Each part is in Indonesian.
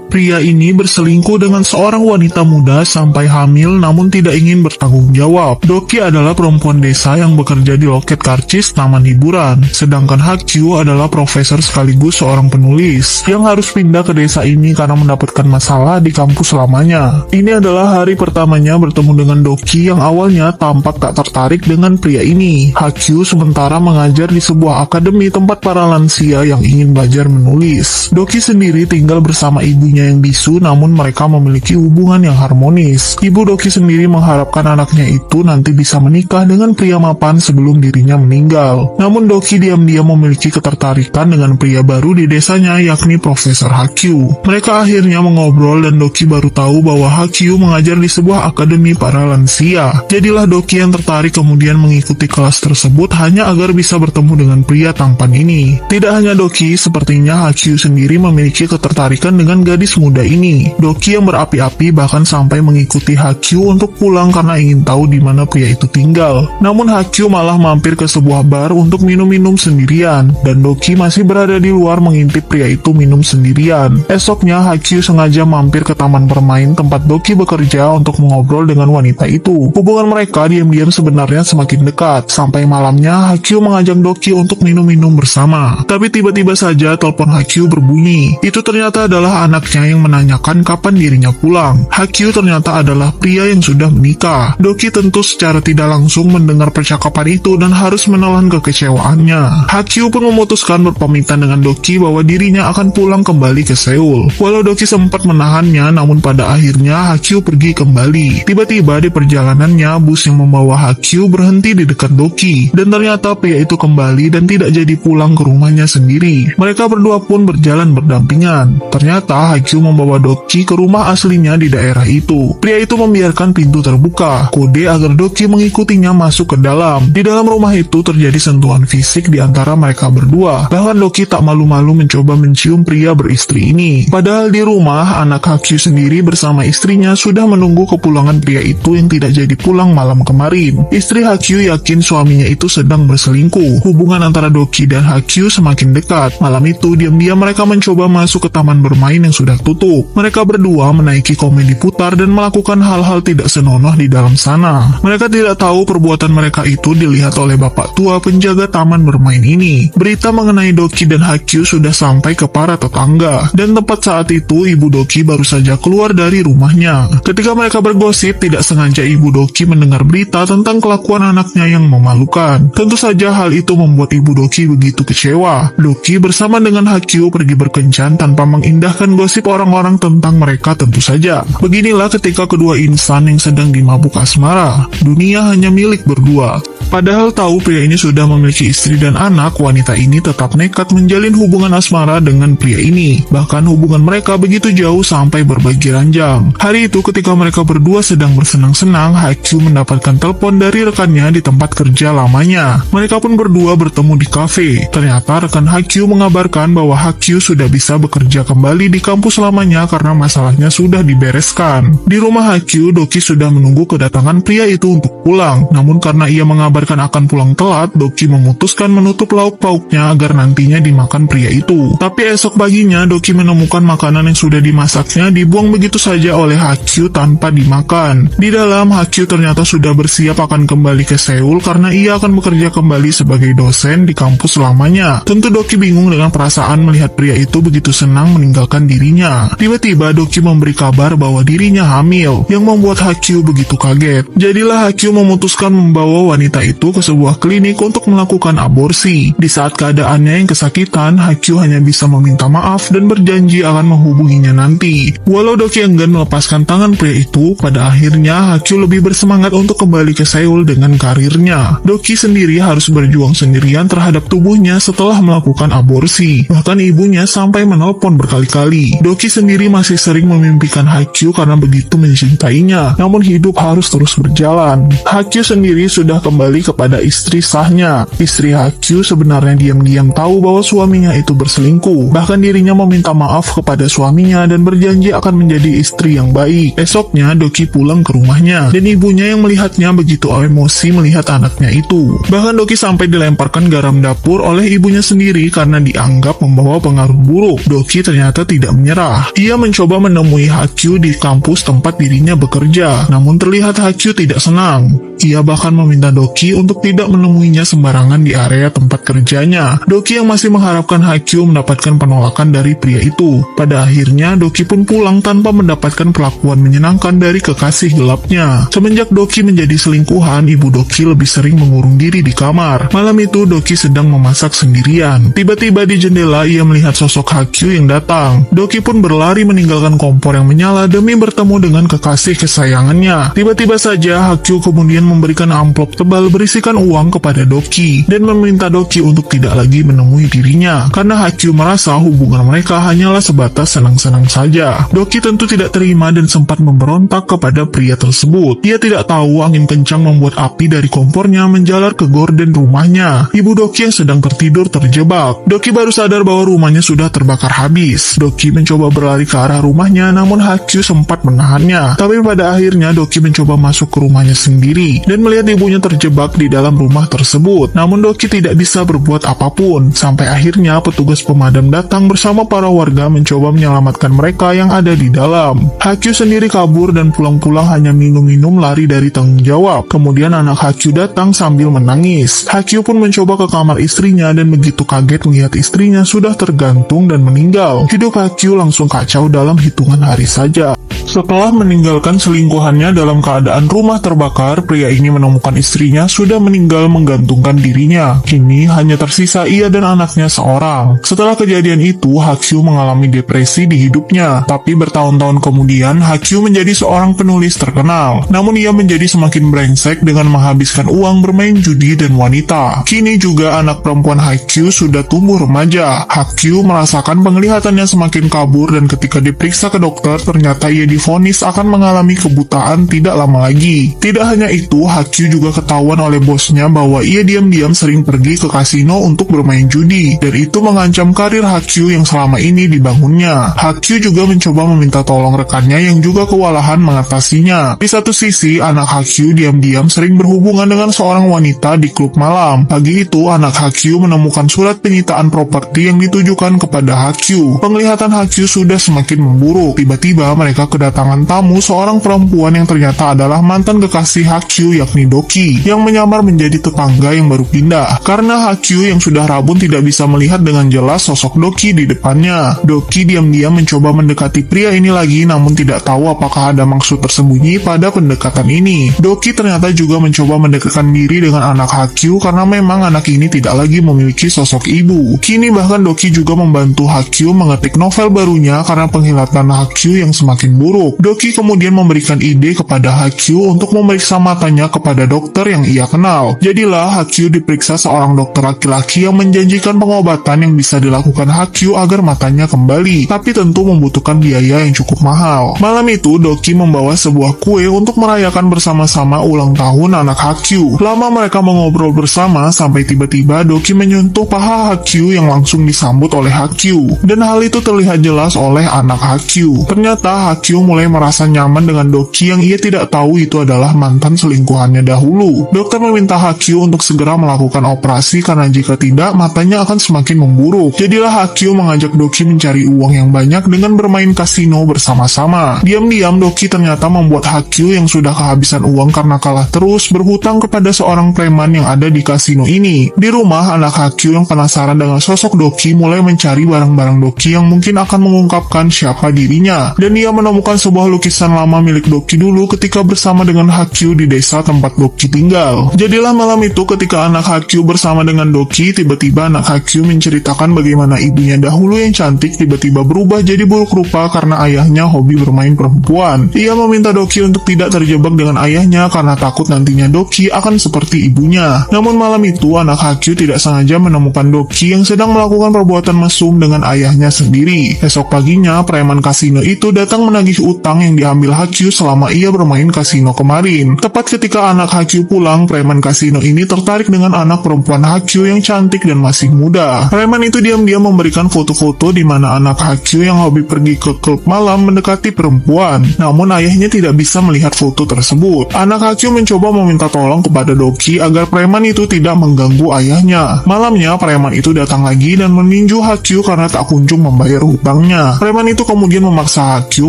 Pria ini berselingkuh dengan seorang wanita muda sampai hamil namun tidak ingin bertanggung jawab. Doki adalah perempuan desa yang bekerja di loket karcis taman hiburan, sedangkan Hakyu adalah profesor sekaligus seorang penulis yang harus pindah ke desa ini karena mendapatkan masalah di kampus lamanya. Ini adalah hari pertamanya bertemu dengan Doki yang awalnya tampak tak tertarik dengan pria ini. Hakyu sementara mengajar di sebuah akademi tempat para lansia yang ingin belajar menulis. Doki sendiri tinggal bersama ibunya yang bisu, namun mereka memiliki hubungan yang harmonis. Ibu Doki sendiri mengharapkan anaknya itu nanti bisa menikah dengan pria mapan sebelum dirinya meninggal. Namun Doki diam-diam memiliki ketertarikan dengan pria baru di desanya, yakni Profesor Hakyu. Mereka akhirnya mengobrol dan Doki baru tahu bahwa Hakyu mengajar di sebuah akademi para lansia. Jadilah Doki yang tertarik kemudian mengikuti kelas tersebut hanya agar bisa bertemu dengan pria tampan ini. Tidak hanya Doki, sepertinya Hakyu sendiri memiliki ketertarikan dengan gadis muda ini. Doki yang berapi-api bahkan sampai mengikuti Hakyu untuk pulang karena ingin tahu di mana pria itu tinggal. Namun Hakyu malah mampir ke sebuah bar untuk minum-minum sendirian, dan Doki masih berada di luar mengintip pria itu minum sendirian. Esoknya Hakyu sengaja mampir ke taman bermain tempat Doki bekerja untuk mengobrol dengan wanita itu. Hubungan mereka diam-diam sebenarnya semakin dekat, sampai malamnya Hakyu mengajak Doki untuk minum-minum bersama. Tapi tiba-tiba saja telepon Hakyu berbunyi. Itu ternyata adalah anaknya yang menanyakan kapan dirinya pulang. Hakyu ternyata adalah pria yang sudah menikah. Doki tentu secara tidak langsung mendengar percakapan itu dan harus menelan kekecewaannya. Hakyu pun memutuskan berpamitan dengan Doki bahwa dirinya akan pulang kembali ke Seoul. Walau Doki sempat menahannya, namun pada akhirnya Hakyu pergi kembali. Tiba-tiba di perjalanannya, bus yang membawa Hakyu berhenti di dekat Doki, dan ternyata pria itu kembali dan tidak jadi pulang ke rumahnya sendiri. Mereka berdua pun berjalan berdampingan. Ternyata Hakyu membawa Doki ke rumah aslinya di daerah itu. Pria itu membiarkan pintu terbuka, kode agar Doki mengikutinya masuk ke dalam. Di dalam rumah itu terjadi sentuhan fisik di antara mereka berdua. Bahkan Doki tak malu-malu mencoba mencium pria beristri ini. Padahal di rumah, anak Hakyu sendiri bersama istrinya sudah menunggu kepulangan pria itu yang tidak jadi pulang malam kemarin. Istri Hakyu yakin suaminya itu sedang berselingkuh. Hubungan antara Doki dan Hakyu semakin dekat. Malam itu, diam-diam mereka mencoba masuk ke taman bermain yang sudah tutup. Mereka berdua menaiki komedi putar dan melakukan hal-hal tidak senonoh di dalam sana. Mereka tidak tahu perbuatan mereka itu dilihat oleh bapak tua penjaga taman bermain ini. Berita mengenai Doki dan Hakyu sudah sampai ke para tetangga, dan tepat saat itu ibu Doki baru saja keluar dari rumahnya. Ketika mereka bergosip, tidak sengaja ibu Doki mendengar berita tentang kelakuan anaknya yang memalukan. Tentu saja hal itu membuat ibu Doki begitu kecewa. Doki bersama dengan Hakyu pergi berkencan tanpa mengindahkan gosip orang-orang tentang mereka tentu saja. Beginilah ketika kedua insan yang sedang dimabuk asmara. Dunia hanya milik berdua. Padahal tahu pria ini sudah memiliki istri dan anak, wanita ini tetap nekat menjalin hubungan asmara dengan pria ini. Bahkan hubungan mereka begitu jauh sampai berbagi ranjang. Hari itu ketika mereka berdua sedang bersenang-senang, Hakyu mendapatkan telepon dari rekannya di tempat kerja lamanya. Mereka pun berdua bertemu di kafe. Ternyata rekan Hakyu mengabarkan bahwa Hakyu sudah bisa bekerja kembali di kampus lamanya karena masalahnya sudah dibereskan. Di rumah Hakyu, Doki sudah menunggu kedatangan pria itu untuk pulang. Namun karena ia mengabarkan akan pulang telat, Doki memutuskan menutup lauk pauknya agar nantinya dimakan pria itu. Tapi esok paginya, Doki menemukan makanan yang sudah dimasaknya dibuang begitu saja oleh Hakyu tanpa dimakan. Di dalam, Hakyu ternyata sudah bersiap akan kembali ke Seoul karena ia akan bekerja kembali sebagai dosen di kampus lamanya. Tentu Doki bingung dengan perasaan melihat pria itu begitu senang meninggalkan dirinya. Tiba-tiba Doki memberi kabar bahwa dirinya hamil, yang membuat Hakyu begitu kaget. Jadilah Hakyu memutuskan membawa wanita itu ke sebuah klinik untuk melakukan aborsi. Di saat keadaannya yang kesakitan, Hakyu hanya bisa meminta maaf dan berjanji akan menghubunginya nanti. Walau Doki enggan melepaskan tangan pria itu, pada akhirnya Hakyu lebih bersemangat untuk kembali ke Seoul dengan karirnya. Doki sendiri harus berjuang sendirian terhadap tubuhnya setelah melakukan aborsi. Bahkan ibunya sampai menelpon berkali-kali. Doki sendiri masih sering memimpikan Hakyu karena begitu mencintainya. Namun hidup harus terus berjalan. Hakyu sendiri sudah kembali kembali kepada istri sahnya. Istri Hakyu sebenarnya diam-diam tahu bahwa suaminya itu berselingkuh. Bahkan dirinya meminta maaf kepada suaminya dan berjanji akan menjadi istri yang baik. Esoknya Doki pulang ke rumahnya dan ibunya yang melihatnya begitu emosi melihat anaknya itu. Bahkan Doki sampai dilemparkan garam dapur oleh ibunya sendiri karena dianggap membawa pengaruh buruk. Doki ternyata tidak menyerah. Ia mencoba menemui Hakyu di kampus tempat dirinya bekerja. Namun terlihat Hakyu tidak senang. Ia bahkan meminta Doki untuk tidak menemuinya sembarangan di area tempat kerjanya. Doki yang masih mengharapkan Hakyu mendapatkan penolakan dari pria itu. Pada akhirnya Doki pun pulang tanpa mendapatkan perlakuan menyenangkan dari kekasih gelapnya. Semenjak Doki menjadi selingkuhan, ibu Doki lebih sering mengurung diri di kamar. Malam itu Doki sedang memasak sendirian. Tiba-tiba di jendela ia melihat sosok Hakyu yang datang. Doki pun berlari meninggalkan kompor yang menyala demi bertemu dengan kekasih kesayangannya. Tiba-tiba saja Hakyu kemudian memberikan amplop tebal berisikan uang kepada Doki dan meminta Doki untuk tidak lagi menemui dirinya karena Hakyu merasa hubungan mereka hanyalah sebatas senang-senang saja. Doki tentu tidak terima dan sempat memberontak kepada pria tersebut. Ia tidak tahu angin kencang membuat api dari kompornya menjalar ke gorden rumahnya. Ibu Doki yang sedang tertidur terjebak. Doki baru sadar bahwa rumahnya sudah terbakar habis. Doki mencoba berlari ke arah rumahnya namun Hakyu sempat menahannya. Tapi pada akhirnya Doki mencoba masuk ke rumahnya sendiri dan melihat ibunya terjebak di dalam rumah tersebut. Namun Doki tidak bisa berbuat apapun. Sampai akhirnya petugas pemadam datang bersama para warga mencoba menyelamatkan mereka yang ada di dalam. Hakyu sendiri kabur dan pulang-pulang hanya minum-minum lari dari tanggung jawab. Kemudian anak Hakyu datang sambil menangis. Hakyu pun mencoba ke kamar istrinya dan begitu kaget melihat istrinya sudah tergantung dan meninggal. Hidup Hakyu langsung kacau dalam hitungan hari saja. Setelah meninggalkan selingkuhannya dalam keadaan rumah terbakar, pria ini menemukan istrinya sudah meninggal menggantungkan dirinya. Kini hanya tersisa ia dan anaknya seorang. Setelah kejadian itu, Hakyu mengalami depresi di hidupnya. Tapi bertahun-tahun kemudian, Hakyu menjadi seorang penulis terkenal. Namun ia menjadi semakin brengsek dengan menghabiskan uang bermain judi dan wanita. Kini juga anak perempuan Hakyu sudah tumbuh remaja. Hakyu merasakan penglihatannya semakin kabur dan ketika diperiksa ke dokter, ternyata ia divonis akan mengalami kebutaan tidak lama lagi. Tidak hanya itu, Hakyu juga ketahuan oleh bosnya bahwa ia diam-diam sering pergi ke kasino untuk bermain judi, dan itu mengancam karir Hakyu yang selama ini dibangunnya. Hakyu juga mencoba meminta tolong rekannya yang juga kewalahan mengatasinya. Di satu sisi, anak Hakyu diam-diam sering berhubungan dengan seorang wanita di klub malam. Pagi itu, anak Hakyu menemukan surat penyitaan properti yang ditujukan kepada Hakyu. Penglihatan Hakyu sudah semakin memburuk. Tiba-tiba mereka kedatangan tamu seorang perempuan yang ternyata adalah mantan kekasih Hakyu yakni Doki yang menyamar menjadi tetangga yang baru pindah. Karena Hakyu yang sudah rabun tidak bisa melihat dengan jelas sosok Doki di depannya. Doki diam-diam mencoba mendekati pria ini lagi namun tidak tahu apakah ada maksud tersembunyi pada pendekatan ini. Doki ternyata juga mencoba mendekatkan diri dengan anak Hakyu karena memang anak ini tidak lagi memiliki sosok ibu. Kini bahkan Doki juga membantu Hakyu mengetik novel barunya karena penglihatan Hakyu yang semakin buruk. Doki kemudian memberikan ide kepada Hakyu untuk memeriksa matanya kepada dokter yang ia kenal. Jadilah Hakyu diperiksa seorang dokter laki-laki yang menjanjikan pengobatan yang bisa dilakukan Hakyu agar matanya kembali, tapi tentu membutuhkan biaya yang cukup mahal. Malam itu Doki membawa sebuah kue untuk merayakan bersama-sama ulang tahun anak Hakyu. Lama mereka mengobrol bersama sampai tiba-tiba Doki menyentuh paha Hakyu yang langsung disambut oleh Hakyu, dan hal itu terlihat jelas oleh anak Hakyu. Ternyata Hakyu mulai merasa nyaman dengan Doki yang ia tidak tahu itu adalah mantan selingkuhannya dahulu. Dokter meminta Hakyu untuk segera melakukan operasi karena jika tidak matanya akan semakin memburuk. Jadilah Hakyu mengajak Doki mencari uang yang banyak dengan bermain kasino bersama-sama. Diam-diam Doki ternyata membuat Hakyu yang sudah kehabisan uang karena kalah terus berhutang kepada seorang preman yang ada di kasino ini. Di rumah, anak Hakyu yang penasaran dengan sosok Doki mulai mencari barang-barang Doki yang mungkin akan mengungkapkan siapa dirinya, dan ia menemukan sebuah lukisan lama milik Doki dulu ketika bersama dengan Hakyu di desa tempat Doki tinggal. Jadilah malam itu ketika anak Hakyu bersama dengan Doki, tiba-tiba anak Hakyu menceritakan bagaimana ibunya dahulu yang cantik tiba-tiba berubah jadi buruk rupa karena ayahnya hobi bermain perempuan. Ia meminta Doki untuk tidak terjebak dengan ayahnya karena takut nantinya Doki akan seperti ibunya. Namun malam itu anak Hakyu tidak sengaja menemukan Doki yang sedang melakukan perbuatan mesum dengan ayahnya sendiri. Esok paginya preman kasino itu datang menagih menagih utang yang diambil Hakyu selama ia bermain kasino kemarin. Tepat ketika anak Hakyu pulang, preman kasino ini tertarik dengan anak perempuan Hakyu yang cantik dan masih muda. Preman itu diam-diam memberikan foto-foto di mana anak Hakyu yang hobi pergi ke klub malam mendekati perempuan. Namun ayahnya tidak bisa melihat foto tersebut. Anak Hakyu mencoba meminta tolong kepada Doki agar preman itu tidak mengganggu ayahnya. Malamnya, preman itu datang lagi dan meninju Hakyu karena tak kunjung membayar hutangnya. Preman itu kemudian memaksa Hakyu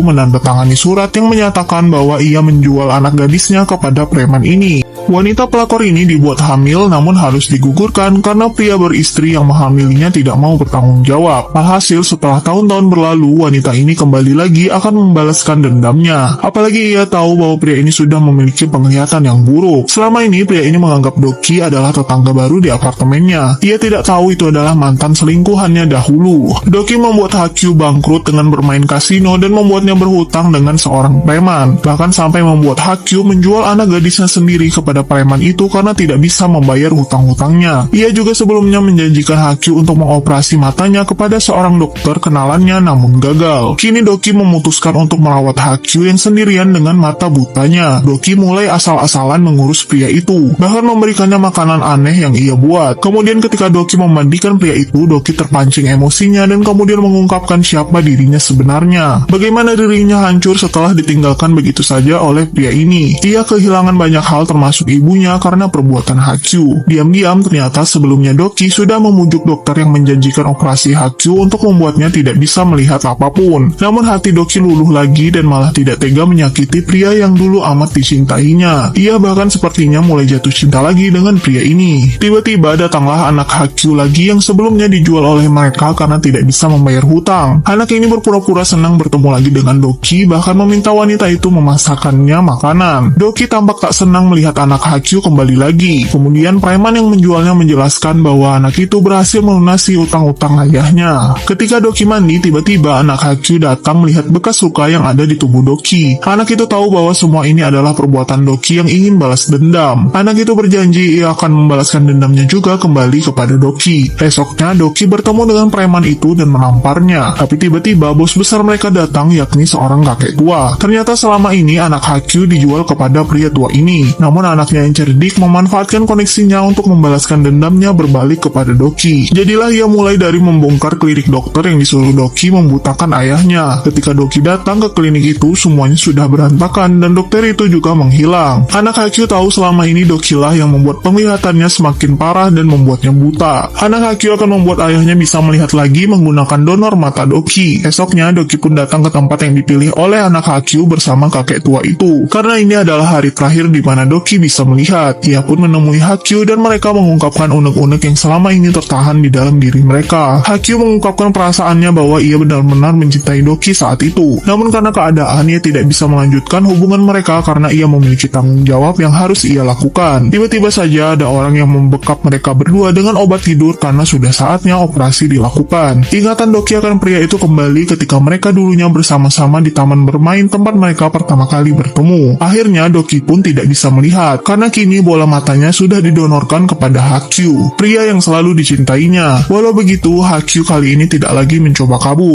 menandatangani surat yang menyatakan bahwa ia menjual anak gadisnya kepada preman ini. Wanita pelakor ini dibuat hamil namun harus digugurkan karena pria beristri yang menghamilinya tidak mau bertanggung jawab. Alhasil setelah tahun-tahun berlalu, wanita ini kembali lagi akan membalaskan dendamnya. Apalagi ia tahu bahwa pria ini sudah memiliki penglihatan yang buruk. Selama ini pria ini menganggap Doki adalah tetangga baru di apartemennya. Ia tidak tahu itu adalah mantan selingkuhannya dahulu. Doki membuat Hakyu bangkrut dengan bermain kasino dan membuatnya berhutang dengan seorang preman. Bahkan sampai membuat Hakyu menjual anak gadisnya sendiri kepada preman itu karena tidak bisa membayar hutang-hutangnya. Ia juga sebelumnya menjanjikan Hakyu untuk mengoperasi matanya kepada seorang dokter kenalannya namun gagal. Kini Doki memutuskan untuk merawat Hakyu yang sendirian dengan mata butanya. Doki mulai asal-asalan mengurus pria itu, bahkan memberikannya makanan aneh yang ia buat. Kemudian ketika Doki memandikan pria itu, Doki terpancing emosinya dan kemudian mengungkapkan siapa dirinya sebenarnya. Bagaimana dirinya hancur setelah ditinggalkan begitu saja oleh pria ini. Ia kehilangan banyak hal termasuk ibunya karena perbuatan Hakyu. Diam-diam ternyata sebelumnya Doki sudah memujuk dokter yang menjanjikan operasi Hakyu untuk membuatnya tidak bisa melihat apapun. Namun hati Doki luluh lagi dan malah tidak tega menyakiti pria yang dulu amat dicintainya. Ia bahkan sepertinya mulai jatuh cinta lagi dengan pria ini. Tiba-tiba datanglah anak Hakyu lagi yang sebelumnya dijual oleh mereka karena tidak bisa membayar hutang. Anak ini berpura-pura senang bertemu lagi dengan Doki, bahkan meminta wanita itu memasakkannya makanan. Doki tampak tak senang melihat anak Hakyu kembali lagi. Kemudian preman yang menjualnya menjelaskan bahwa anak itu berhasil melunasi utang-utang ayahnya. Ketika Doki mandi, tiba-tiba anak Hakyu datang melihat bekas luka yang ada di tubuh Doki. Anak itu tahu bahwa semua ini adalah perbuatan Doki yang ingin balas dendam. Anak itu berjanji ia akan membalaskan dendamnya juga kembali kepada Doki. Esoknya Doki bertemu dengan preman itu dan menamparnya. Tapi tiba-tiba bos besar mereka datang, yakni seorang kakek tua. Ternyata selama ini anak Hakyu dijual kepada pria tua ini. Namun anaknya yang cerdik memanfaatkan koneksinya untuk membalaskan dendamnya berbalik kepada Doki. Jadilah ia mulai dari membongkar klinik dokter yang disuruh Doki membutakan ayahnya. Ketika Doki datang ke klinik itu, semuanya sudah berantakan dan dokter itu juga menghilang. Anak Hakyu tahu selama ini Doki lah yang membuat penglihatannya semakin parah dan membuatnya buta. Anak Hakyu akan membuat ayahnya bisa melihat lagi menggunakan donor mata Doki. Esoknya Doki pun datang ke tempat yang dipilih oleh anak Hakyu bersama kakek tua itu. Karena ini adalah hari terakhir di mana Doki bisa melihat. Ia pun menemui Hakyu dan mereka mengungkapkan unek-unek yang selama ini tertahan di dalam diri mereka. Hakyu mengungkapkan perasaannya bahwa ia benar-benar mencintai Doki saat itu. Namun karena keadaan, ia tidak bisa melanjutkan hubungan mereka karena ia memiliki tanggung jawab yang harus ia lakukan. Tiba-tiba saja ada orang yang membekap mereka berdua dengan obat tidur karena sudah saatnya operasi dilakukan. Ingatan Doki akan pria itu kembali ketika mereka dulunya bersama-sama di taman bermain tempat mereka pertama kali bertemu. Akhirnya Doki pun tidak bisa melihat karena kini bola matanya sudah didonorkan kepada Hakyu, pria yang selalu dicintainya. Walau begitu, Hakyu kali ini tidak lagi mencoba kabur.